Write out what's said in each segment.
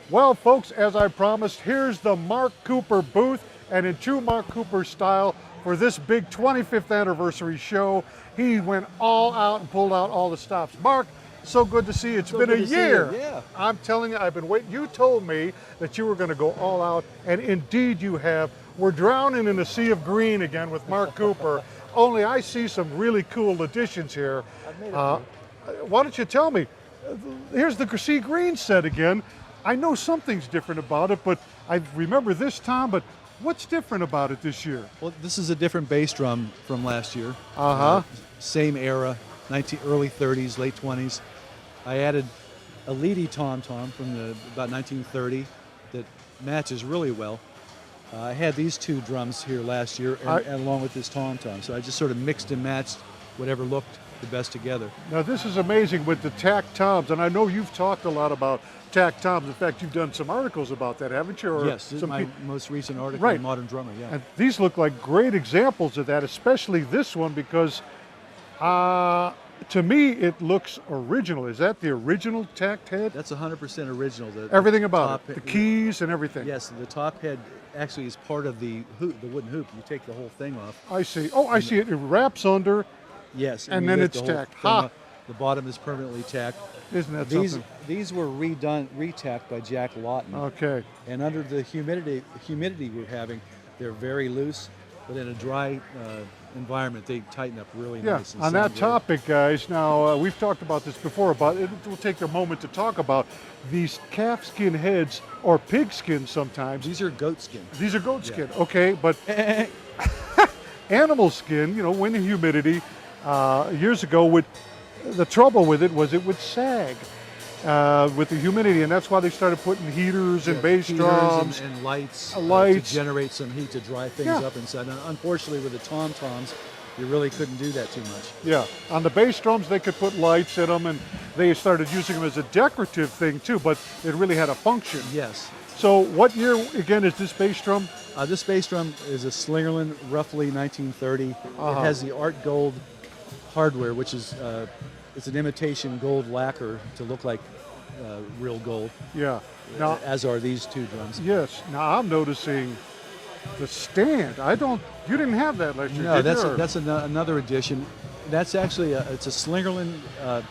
Well, folks, as I promised, here's the Mark Cooper booth, and in true Mark Cooper style, for this big 25th anniversary show, he went all out and pulled out all the stops. Mark, so good to see you. It's been a year. Yeah. I'm telling you, I've been waiting. You told me that you were going to go all out, and indeed you have. We're drowning in a sea of green again with Mark Cooper, only I see some really cool additions here. I've made a few. Why don't you tell me? Here's the sea green set again. I know something's different about it, but I remember this, Tom, but what's different about it this year? Well, this is a different bass drum from last year. Uh-huh. Same era, early 30s, late 20s. I added a leady tom-tom from about 1930 that matches really well. I had these two drums here last year and along with this tom-tom, so I just sort of mixed and matched whatever looked the best together. Now this is amazing with the tack toms, and I know you've talked a lot about tack toms. In fact, you've done some articles about that, haven't you? Or yes, this is my most recent article right. in Modern Drummer, yeah. And these look like great examples of that, especially this one, because to me it looks original. Is that the original tacked head? That's 100% original. Everything about it, the keys and everything. Yes, the top head actually is part of the hoop, the wooden hoop. You take the whole thing off. I see. Oh, I see it. It wraps under. Yes, and then it's tacked. Ha! The bottom is permanently tacked. Isn't that something? These were retacked by Jack Lawton. Okay. And under the humidity we're having, they're very loose, but in a dry environment, they tighten up really nice. Yeah, on that topic, guys, now we've talked about this before, but it will take a moment to talk about these calfskin heads, or pigskin sometimes. These are goat skin. These are goat skin, okay, but animal skin, you know, when the humidity, years ago, the trouble with it was it would sag with the humidity, and that's why they started putting heaters and bass drums and lights to generate some heat to dry things up inside. And unfortunately, with the tom-toms, you really couldn't do that too much. Yeah, on the bass drums they could put lights in them, and they started using them as a decorative thing too, but it really had a function. Yes. So what year again is this bass drum? This bass drum is a Slingerland, roughly 1930. It has the art gold hardware, which is it's an imitation gold lacquer to look like real gold. Yeah. Now, as are these two drums. Yes. Now I'm noticing the stand. You didn't have that last year. No, did that's another addition. That's actually it's a Slingerland. I'm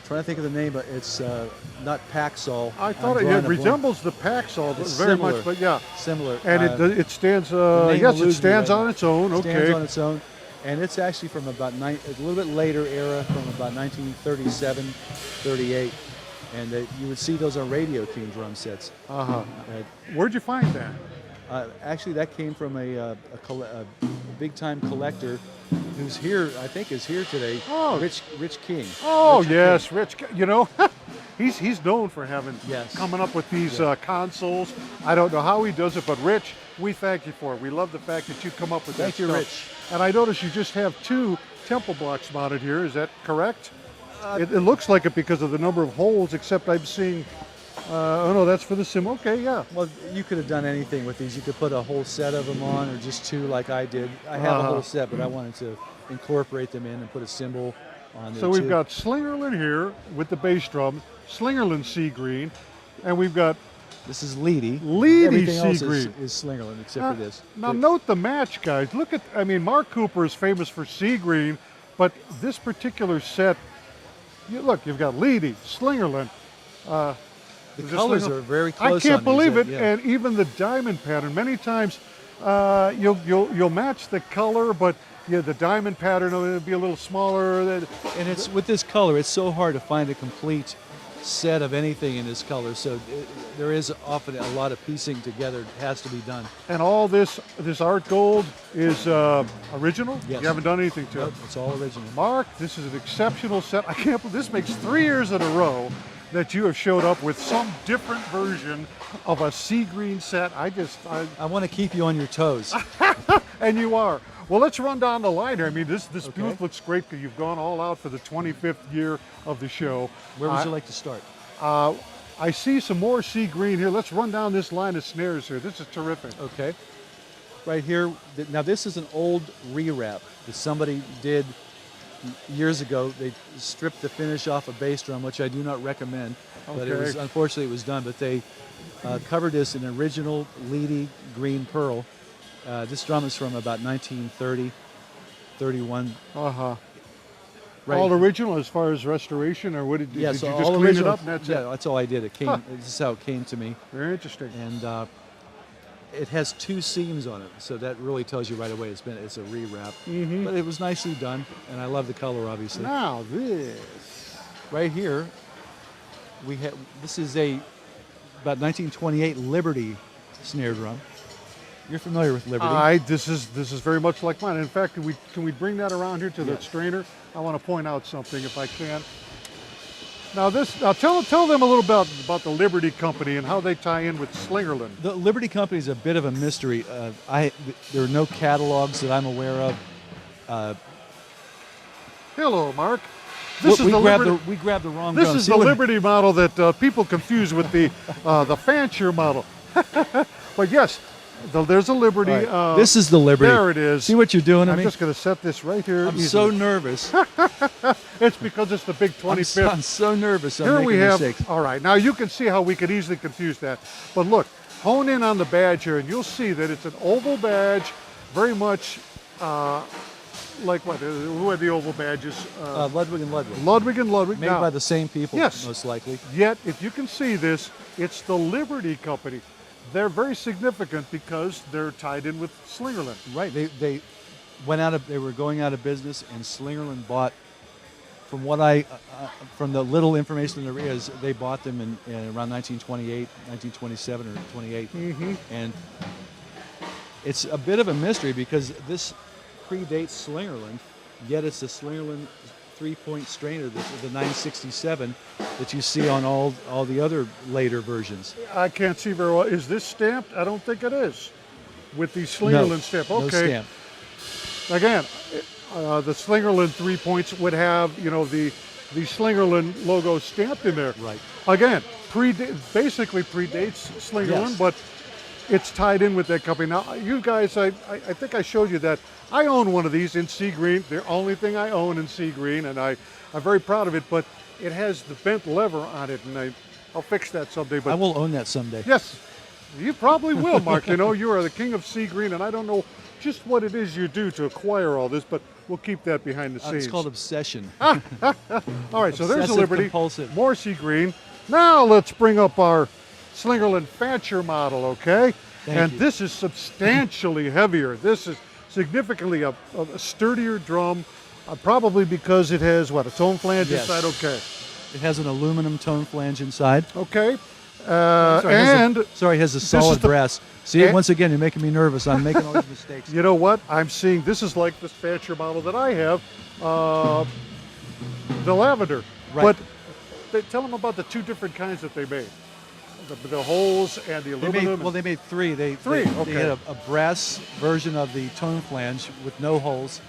trying to think of the name, but it's not Paxall. I thought it resembles the Paxall very much, but yeah, similar. And it stands. Yes, it stands on its own. Okay. Stands on its own. And it's actually from about a little bit later era, from about 1937, 38. And you would see those on Radio King drum sets. Where'd you find that? Actually, that came from a big-time collector who's here, I think is here today, Rich King. Oh, yes, Rich. You know, he's known for coming up with these consoles. I don't know how he does it, but Rich, we thank you for it. We love the fact that you come up with that stuff. Thank you, Rich. And I notice you just have 2 temple blocks mounted here. Is that correct? It looks like it because of the number of holes, except I'm seeing, oh no, that's for the sim. Okay, yeah. Well, you could have done anything with these. You could put a whole set of them on, or just 2 like I did. I have a whole set, but I wanted to incorporate them in and put a cymbal on there. So we've got Slingerland here with the bass drum, Slingerland sea green, and we've got this is leady. Leady sea else green is Slingerland, except for this. Now note the match, guys. Look at, I mean, Mark Cooper is famous for sea green, but this particular set, look, you've got Leady, Slingerland. The colors are very close. I can't believe it, yeah. And even the diamond pattern. Many times, you'll match the color, but the diamond pattern will be a little smaller. And it's with this color, it's so hard to find a complete set of anything in this color, so there is often a lot of piecing together. It has to be done. And all this art gold is original? Yes. You haven't done anything to it? It's all original. Mark, this is an exceptional set. I can't believe this makes 3 years in a row that you have showed up with some different version of a sea green set. I want to keep you on your toes. And you are. Well, let's run down the line here. I mean, this booth looks great because you've gone all out for the 25th year of the show. Where would you like to start? I see some more sea green here. Let's run down this line of snares here. This is terrific. Okay. Right here. Now, this is an old rewrap that somebody did years ago. They stripped the finish off a bass drum, which I do not recommend, but it Okay. was, unfortunately it was done. But they covered this in original leady green pearl. This drum is from about 1930, 31. Uh-huh. Right. All original as far as restoration, or what did Yeah, you so just all clean original. it up and that's yeah, it? that's all I did. It came. Huh. This is how it came to me, Very interesting. and it has 2 seams on it, so that really tells you right away it's a rewrap. Mm-hmm. But it was nicely done, and I love the color, obviously. Now this. Right here, we have. This is a about 1928 Liberty snare drum. You're familiar with Liberty? This is very much like mine. In fact, can we bring that around here to the Yes. strainer? I want to point out something if I can. Now tell them a little about the Liberty Company and how they tie in with Slingerland. The Liberty Company is a bit of a mystery. There are no catalogs that I'm aware of. Hello, Mark. This is we the grabbed Liberty. we grabbed the wrong This drum. is See the what- Liberty model that people confuse with the Fancher model. But yes, there's a Liberty. All right, this is the Liberty. There it is. See what you're doing to I'm me? just going to set this right here. I'm easily. so nervous. It's because it's the big 25th. I'm so nervous. I'm Here making we have, mistakes. all right, now you can see how we could easily confuse that. But look, hone in on the badge here and you'll see that it's an oval badge, very much like what, who had the oval badges? Ludwig and Ludwig. Ludwig and Ludwig. Made Now, by the same people, Yes. most likely. Yet, if you can see this, it's the Liberty Company. They're very significant because they're tied in with Slingerland. Right. They went out of. They were going out of business, and Slingerland bought. From what from the little information there is, they bought them in around 1928, 1927 or 28, Mm-hmm. and it's a bit of a mystery because this predates Slingerland, yet it's the Slingerland 3-point strainer, the 967 that you see on all the other later versions. I can't see very well. Is this stamped? I don't think it is. With the Slingerland stamp. Okay. No stamp. Again, the Slingerland 3 points would have, the Slingerland logo stamped in there. Right. Again, basically predates Slingerland, Yes. but it's tied in with that company. Now, you guys, I think I showed you that. I own one of these in sea green. The only thing I own in sea green, and I'm very proud of it, but it has the bent lever on it, and I'll fix that someday. But I will own that someday. yes, you probably will, Mark. You are the king of sea green, and I don't know just what it is you do to acquire all this, but we'll keep that behind the scenes. It's called obsession. All right, so there's a Obsessive Liberty, compulsive. more sea green. Now let's bring up our Slingerland Fancher model, okay? Thank you. This is substantially heavier. This is significantly a sturdier drum, probably because it has, a tone flange Yes. inside? Okay. It has an aluminum tone flange inside. Okay. Sorry, And it has a is solid the- brass. See, and- once again, you're making me nervous. I'm making all these mistakes. you know what? I'm seeing, this is like this Fancher model that I have, the lavender. Right. But tell them about the 2 different kinds that they made. The holes and the aluminum. They made 3. Three, They okay. had a brass version of the tone flange with no holes.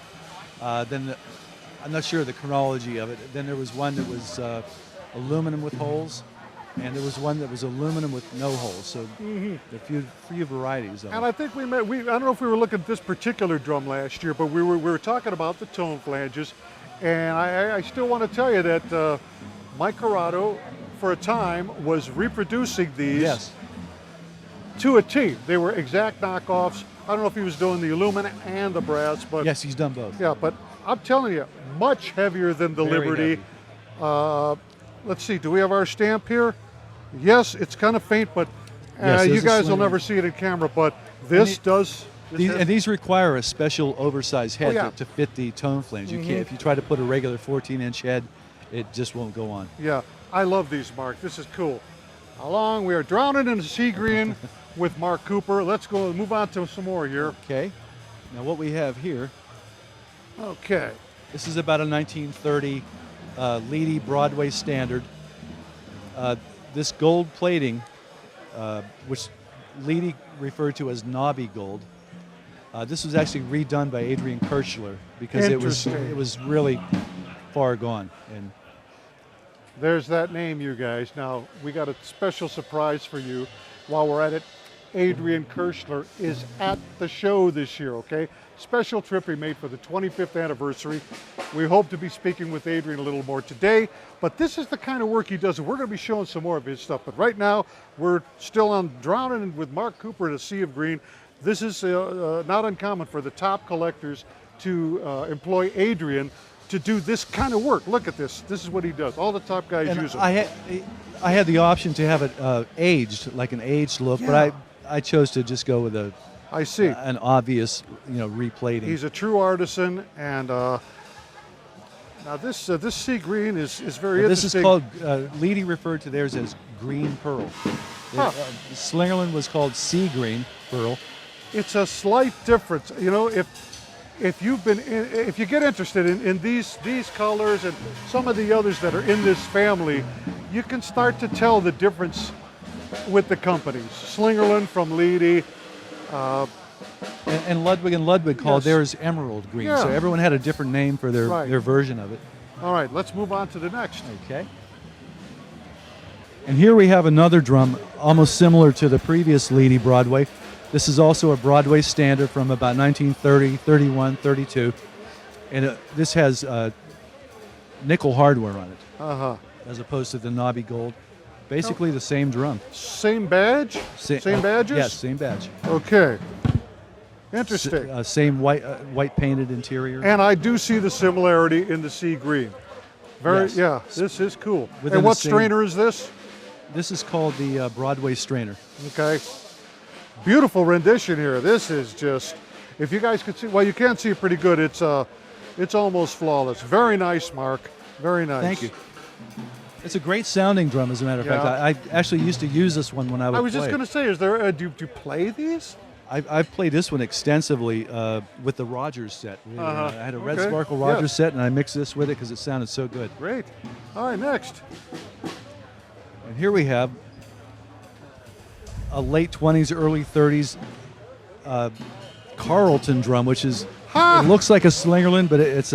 Then I'm not sure the chronology of it. Then there was one that was aluminum with holes, and there was one that was aluminum with no holes. So there are few varieties of And it. I think I don't know if we were looking at this particular drum last year, but we were talking about the tone flanges. And I still want to tell you that Mike Corrado, for a time, was reproducing these Yes. to a T. They were exact knockoffs. I don't know if he was doing the aluminum and the brass, but Yes, he's done both. yeah, but I'm telling you, much heavier than the Very Liberty. heavy. Let's see, do we have our stamp here? Yes, it's kind of faint, but Yes, you there's a guys will slinger. never see it in camera, but this it- does. These require a special oversized head yeah. to fit the tone flange. You can't. If you try to put a regular 14-inch head, it just won't go on. Yeah, I love these, Mark. This is cool. Along, we are drowning in the sea green with Mark Cooper. Let's go move on to some more here. Okay. Now what we have here, Okay. this is about a 1930 Leedy Broadway standard. This gold plating, which Leedy referred to as knobby gold, this was actually redone by Adrian Kirchler because Interesting. it was really far gone. And There's that name, you guys. Now, we got a special surprise for you while we're at it. Adrian Kirchler is at the show this year, okay? special trip he made for the 25th anniversary. We hope to be speaking with Adrian a little more today, but this is the kind of work he does, and we're going to be showing some more of his stuff. But right now, we're still on Drowning with Mark Cooper in a Sea of Green. This is not uncommon for the top collectors to employ Adrian to do this kind of work. Look at this. This is what he does. All the top guys use it. I had the option to have it aged, like an aged look, but I chose to just go with I see. An obvious, replating. He's a true artisan, and now this sea green is very This is interesting. called, Leedy referred to theirs as green pearl. Slingerland was called sea green pearl. It's a slight difference. If you get interested in these colors and some of the others that are in this family, you can start to tell the difference with the companies. Slingerland from Leedy. And Ludwig called theirs emerald green. Yeah. So everyone had a different name for their version of it. All right, let's move on to the next. Okay. And here we have another drum, almost similar to the previous Leedy Broadway. This is also a Broadway standard from about 1930, 31, 32. And this has nickel hardware on it, as opposed to the knobby gold. Basically the same drum. Same badge? Same badges? Yes, same badge. Okay. Interesting. Same white painted interior. And I do see the similarity in the sea green. This is cool. And what strainer is this? This is called the Broadway strainer. Okay. Beautiful rendition here. This is just, if you guys could see, well, you can't see it pretty good. It's almost flawless. Very nice, Mark. Very nice. Thank you. It's a great sounding drum, as a matter of fact. I actually used to use this one when I would play. I was just going to say, is there? Do you play these? I've played this one extensively with the Rogers set. I had a Red Sparkle Rogers set, and I mixed this with it because it sounded so good. Great. All right, next. And here we have a late 20s, early 30s Carlton drum, which is, it looks like a Slingerland, but it's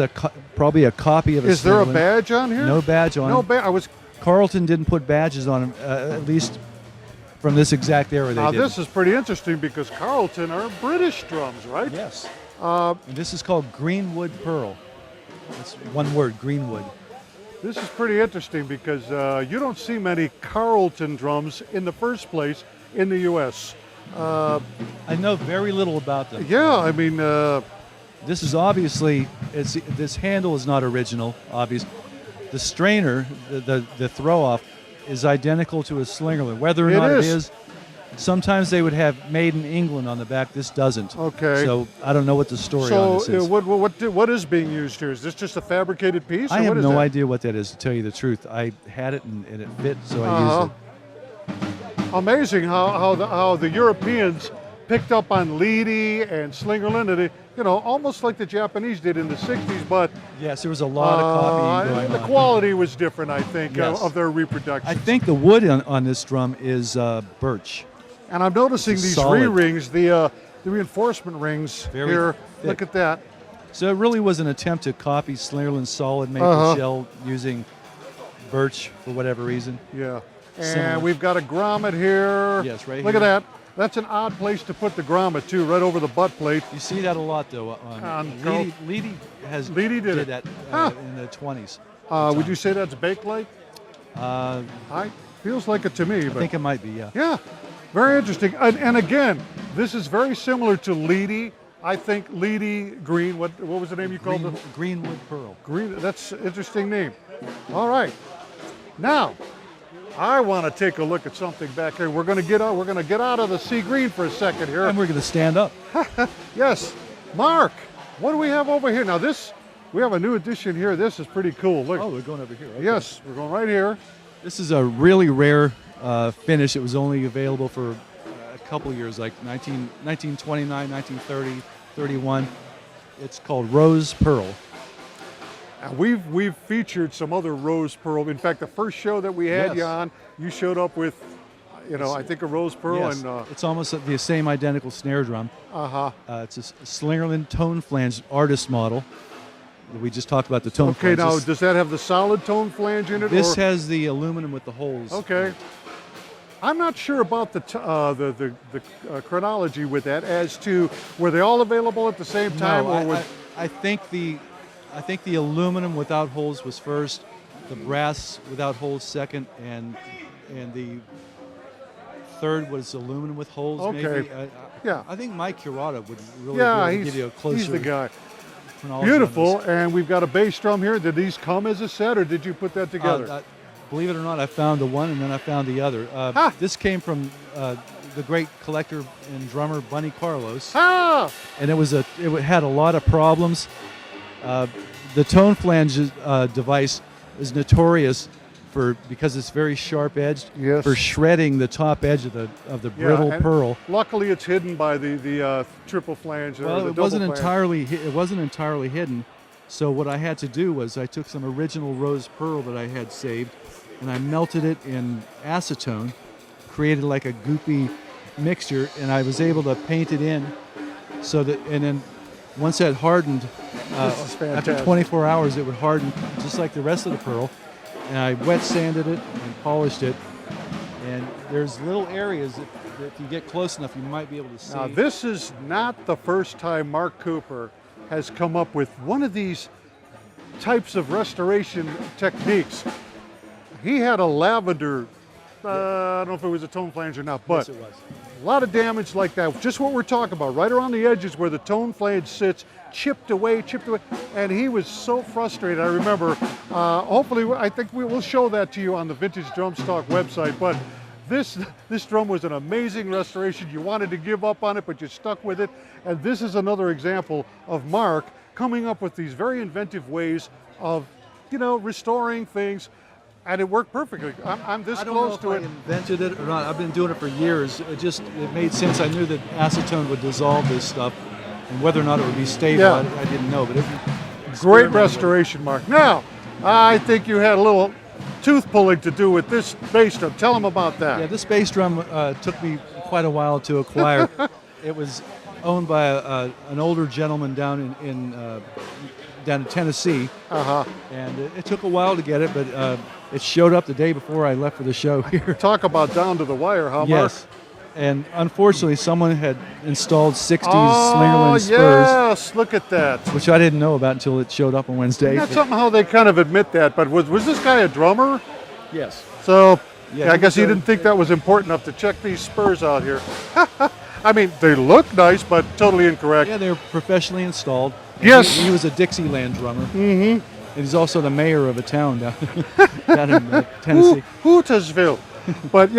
probably a copy of a Slingerland. Is there a badge on here? No badge on it. No badge. Carlton didn't put badges on them, at least from this exact era they did. Now this is pretty interesting because Carlton are British drums, right? Yes. And this is called Greenwood Pearl. It's one word, Greenwood. This is pretty interesting because you don't see many Carlton drums in the first place in the U.S. I know very little about them. Yeah, I mean... this is obviously, this handle is not original, obviously. The strainer, the throw-off, is identical to a Slingerland. Whether or not it is, sometimes they would have made in England on the back. This doesn't. Okay. So I don't know what the story on this is. So what is being used here? Is this just a fabricated piece? I have no idea what that is, to tell you the truth. I had it and it fit, so I used it. Amazing how the Europeans picked up on Leedy and Slingerland, and almost like the Japanese did in the 60s, but yes, there was a lot of copying going on. The quality was different, I think, of their reproduction. I think the wood on this drum is birch. And I'm noticing these re-rings, the reinforcement rings here. Thick. Look at that. So it really was an attempt to copy Slingerland's solid maple shell using birch for whatever reason. Yeah. And we've got a grommet here. Yes, right here. Look at that. That's an odd place to put the grommet, too, right over the butt plate. You see that a lot, though. Leedy did that in the 20s. Would you say that's Bakelite? Feels like it to me. I think it might be, yeah. Yeah, very interesting. And again, this is very similar to Leedy. I think Leedy Green, what was the name you called it? Greenwood Pearl. That's an interesting name. All right. Now, I want to take a look at something back here. We're going to get out of the sea green for a second here. And we're going to stand up. Yes. Mark, what do we have over here? Now we have a new addition here. This is pretty cool. Look. Oh, we're going over here. Okay. Yes, we're going right here. This is a really rare finish. It was only available for a couple years, like 1929, 1930, 31. It's called Rose Pearl. We've featured some other rose pearl. In fact, the first show that we had you on, you showed up with, I think a rose pearl. Yes. And it's almost the same identical snare drum. It's a Slingerland tone flange artist model. We just talked about the tone flange. Okay, now does that have the solid tone flange in it? This has the aluminum with the holes. Okay. I'm not sure about the chronology with that as to were they all available at the same time? No, I think the aluminum without holes was first, the brass without holes second, and the third was aluminum with holes. Okay. Maybe. Yeah. I think Mike Curata would really Yeah, be able to give you a closer. he's the guy. chronology on Beautiful, this. and we've got a bass drum here. Did these come as a set, or did you put that together? Believe it or not, I found the one and then I found the other. This came from the great collector and drummer Bunny Carlos, and it had a lot of problems. The tone flange device is notorious because it's very sharp edged, Yes. for shredding the top edge of the brittle and pearl. Luckily, it's hidden by the triple flange. Or Well, the it wasn't double flange. entirely hidden. So what I had to do was I took some original rose pearl that I had saved, and I melted it in acetone, created like a goopy mixture, and I was able to paint it in. And then once that hardened, This is fantastic. after 24 hours, it would harden just like the rest of the pearl. And I wet sanded it and polished it. And there's little areas that if you get close enough, you might be able to see. Now, this is not the first time Mark Cooper has come up with one of these types of restoration techniques. He had a lavender, I don't know if it was a tone flange or not, but Yes, it was. a lot of damage like that. Just what we're talking about, right around the edges where the tone flange sits, chipped away, and he was so frustrated. I remember, hopefully, I think we will show that to you on the Vintage Drum Stock website, but this drum was an amazing restoration. You wanted to give up on it, but you stuck with it, and this is another example of Mark coming up with these very inventive ways of, restoring things, and it worked perfectly. I'm this I don't close know if to I it. invented it or not. I've been doing it for years. It made sense. I knew that acetone would dissolve this stuff, and whether or not it would be stable, Yeah. I didn't know. But Great restoration, Mark. Now, I think you had a little tooth pulling to do with this bass drum. Tell them about that. Yeah, this bass drum took me quite a while to acquire. It was owned by an older gentleman down in Tennessee, and it took a while to get it, but it showed up the day before I left for the show here. Talk about down to the wire, huh, Mark? Yes, and unfortunately, someone had installed 60s Oh, Slingerland spurs, yes, look at that. which I didn't know about until it showed up on Wednesday. That's something how they kind of admit that, but was this guy a drummer? Yes. So, Yeah, I guess he was didn't think that was important enough to check these spurs out here. I mean, they look nice, but totally incorrect. Yeah, they're professionally installed. Yes. He was a Dixieland drummer. Mm-hmm. And he's also the mayor of a town down in Tennessee. Hootersville. But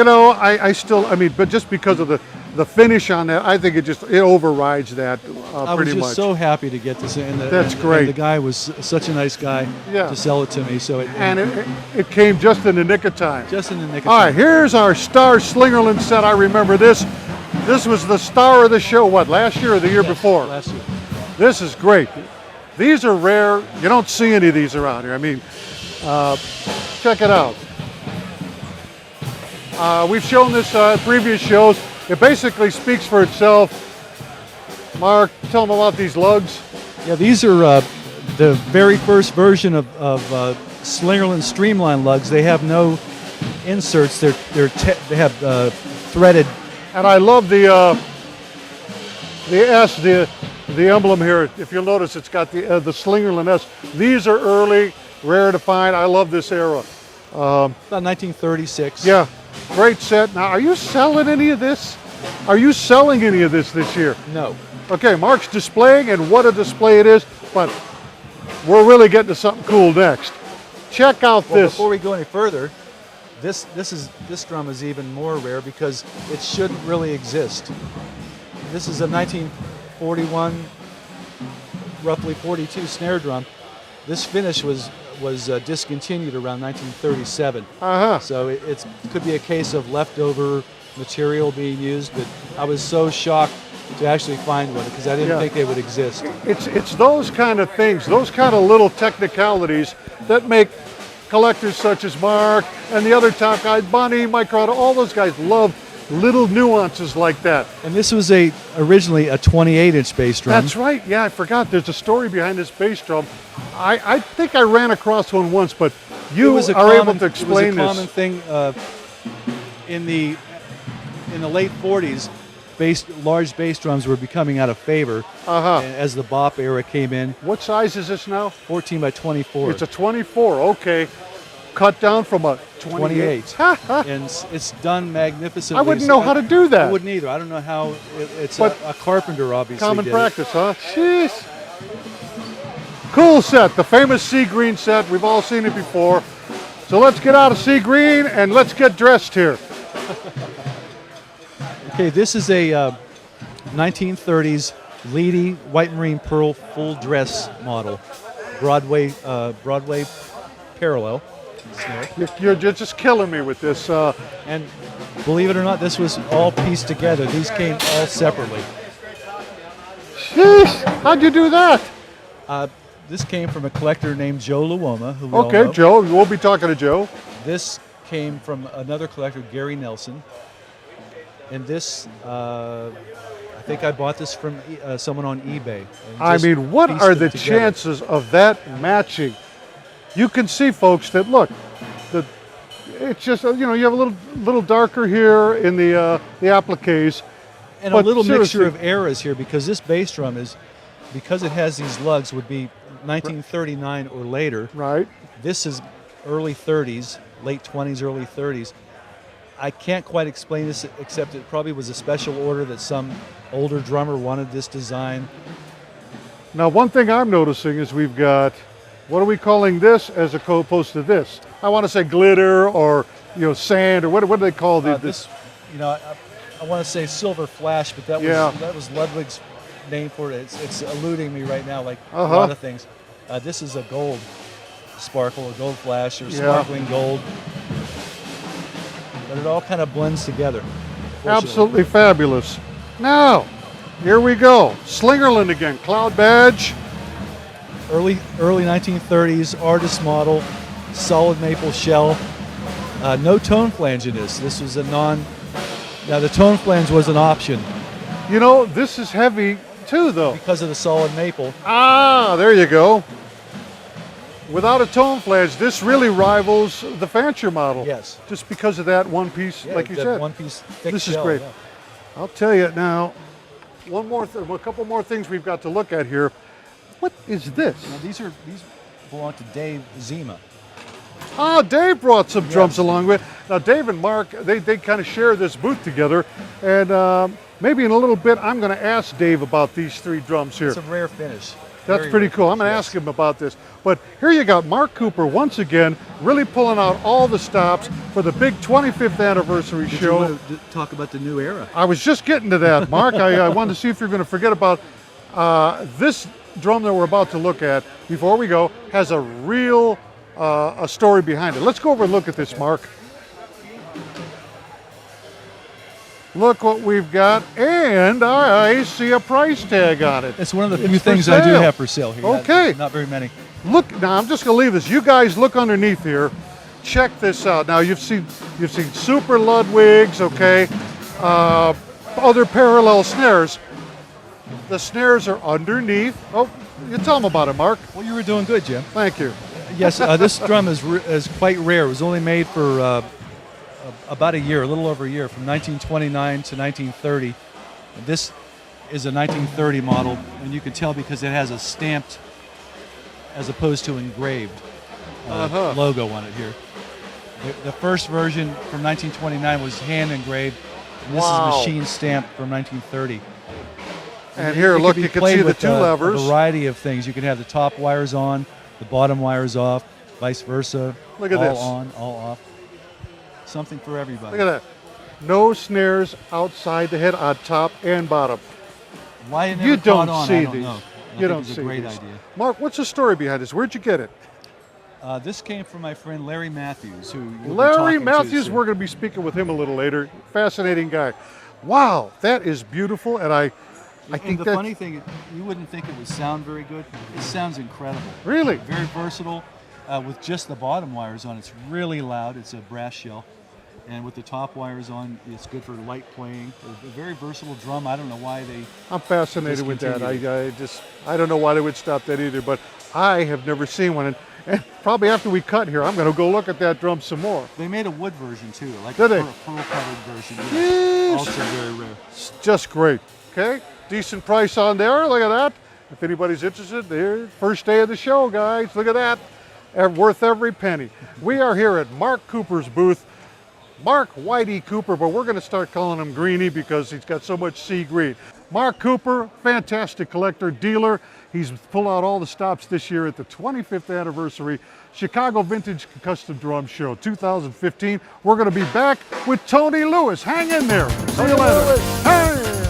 but just because of the finish on that, I think it overrides that I was pretty just much. so happy to get this in. That's great. And the guy was such a nice guy Yeah. to sell it to me. So it came just in the nick of time. just in the nick of All right, time. here's our Star Slingerland set. I remember this. This was the star of the show, last year or the year before? Last year. This is great. These are rare. You don't see any of these around here. I mean, check it out. We've shown this previous shows. It basically speaks for itself. Mark, tell them about these lugs. Yeah, these are the very first version of Slingerland Streamline lugs. They have no inserts. They have threaded. And I love the S, the emblem here. If you'll notice, it's got the Slingerland S. These are early, rare to find. I love this era. About 1936. Yeah, great set. Now, are you selling any of this? Are you selling any of this year? No. Okay, Mark's displaying, and what a display it is, but we're really getting to something cool next. Check out Well, this. before we go any further, this drum is even more rare because it shouldn't really exist. This is a 1941, roughly 42 snare drum. This finish was discontinued around 1937. So it could be a case of leftover material being used, but I was so shocked to actually find one because I didn't think they would exist. It's those kind of things, those kind of little technicalities that make collectors such as Mark and the other top guys, Bonnie, Mike Carlton, all those guys love little nuances like that. And this was originally a 28-inch bass drum. That's right. Yeah, I forgot. There's a story behind this bass drum. I think I ran across one once, but you are able to explain It was a common this. thing in the in the late 40s, large bass drums were becoming out of favor as the bop era came in. What size is this now? 14 by 24. It's a 24, okay. Cut down from a 28. And it's done magnificently. I wouldn't know how to do that. I wouldn't either. I don't know how. It's a carpenter, obviously. Common practice, huh? Jeez. Cool set, the famous sea green set. We've all seen it before. So let's get out of sea green and let's get dressed here. Okay, this is a 1930s Leedy white marine pearl full dress model, Broadway parallel. You're just killing me with this. And believe it or not, this was all pieced together. These came all separately. Sheesh, how'd you do that? This came from a collector named Joe Luoma, who we all Okay, know. Joe, we'll be talking to Joe. This came from another collector, Gary Nelson. And this, I think I bought this from someone on eBay. I mean, what are the chances of that matching? You can see, folks, that look, it's just, you know, you have a little darker here in the appliques. And a little mixture of eras here, because this bass drum is, because it has these lugs, would be 1939 or later. Right. This is early 30s, late 20s, early 30s. I can't quite explain this, except it probably was a special order that some older drummer wanted this design. Now, one thing I'm noticing is we've got, what are we calling this as opposed to this? I want to say glitter or, you know, sand, or what do they call this? You know, I want to say silver flash, but that was Ludwig's name for it. It's eluding me right now, like a lot of things. This is a gold sparkle, a gold flash, or sparkling gold. But it all kind of blends together. Absolutely fabulous. Now, here we go. Slingerland again, cloud badge. Early 1930s artist model, solid maple shell. No tone flange in this. This was a now the tone flange was an option. You know, this is heavy too, though. Because of the solid maple. Ah, there you go. Without a tone flange, this really rivals the Fancher model. Yes. Just because of that one piece, like you said. One piece thick This shell, is great. Yeah. I'll tell you now, a couple more things we've got to look at here. What is this? Now these belong to Dave Zima. Ah, Dave brought some drums along with. Now, Dave and Mark, they kind of share this booth together, and maybe in a little bit, I'm going to ask Dave about these three drums here. It's a rare finish. That's pretty cool. I'm going to ask him about this. But here you got Mark Cooper once again, really pulling out all the stops for the big 25th anniversary show. You want to talk about the new era? I was just getting to that, Mark. I wanted to see if you're going to forget about this drum that we're about to look at before we go. Has a real a story behind it. Let's go over and look at this, Mark. Look what we've got, and I see a price tag on it. It's one of the few things I do have for sale here. Okay. Not very many. Look, now I'm just going to leave this. You guys look underneath here. Check this out. Now you've seen Super Ludwigs, okay? Other parallel snares. The snares are underneath. Oh, you tell them about it, Mark. Well, you were doing good, Jim. Thank you. Yes, this drum is quite rare. It was only made for about a year, a little over a year, from 1929 to 1930. This is a 1930 model, and you can tell because it has a stamped as opposed to engraved logo on it here. The first version from 1929 was hand engraved, and this is machine stamped from 1930. And here, look, you can see the two levers. A variety of things. You can have the top wires on, the bottom wires off, vice versa. Look at this. All on, all off. Something for everybody. Look at that. No snares outside the head on top and bottom. Why it never You don't caught on, see I don't these. know. You don't it's see a great these. idea. Mark, what's the story behind this? Where'd you get it? This came from my friend Larry Matthews, who you'll be Larry talking to Matthews, soon. we're going to be speaking with him a little later. Fascinating guy. Wow, that is beautiful, and I think the funny thing, you wouldn't think it would sound very good. It sounds incredible. Really? Very versatile. With just the bottom wires on, it's really loud. It's a brass shell. And with the top wires on, it's good for light playing. A very versatile drum. I don't know why they... I'm fascinated with that. I don't know why they would stop that either, but I have never seen one. And probably after we cut here, I'm going to go look at that drum some more. They made a wood version too, like Did a they? pearl-covered version. Yeah. nice. Also very rare. It's just great. Okay, decent price on there. Look at that. If anybody's interested, there, first day of the show, guys. Look at that. Worth every penny. We are here at Mark Cooper's booth. Mark Whitey Cooper, but we're going to start calling him Greenie because he's got so much sea green. Mark Cooper, fantastic collector, dealer. He's pulled out all the stops this year at the 25th anniversary Chicago Vintage Custom Drum Show 2015. We're going to be back with Tony Lewis. Hang in there. See you later. Hey!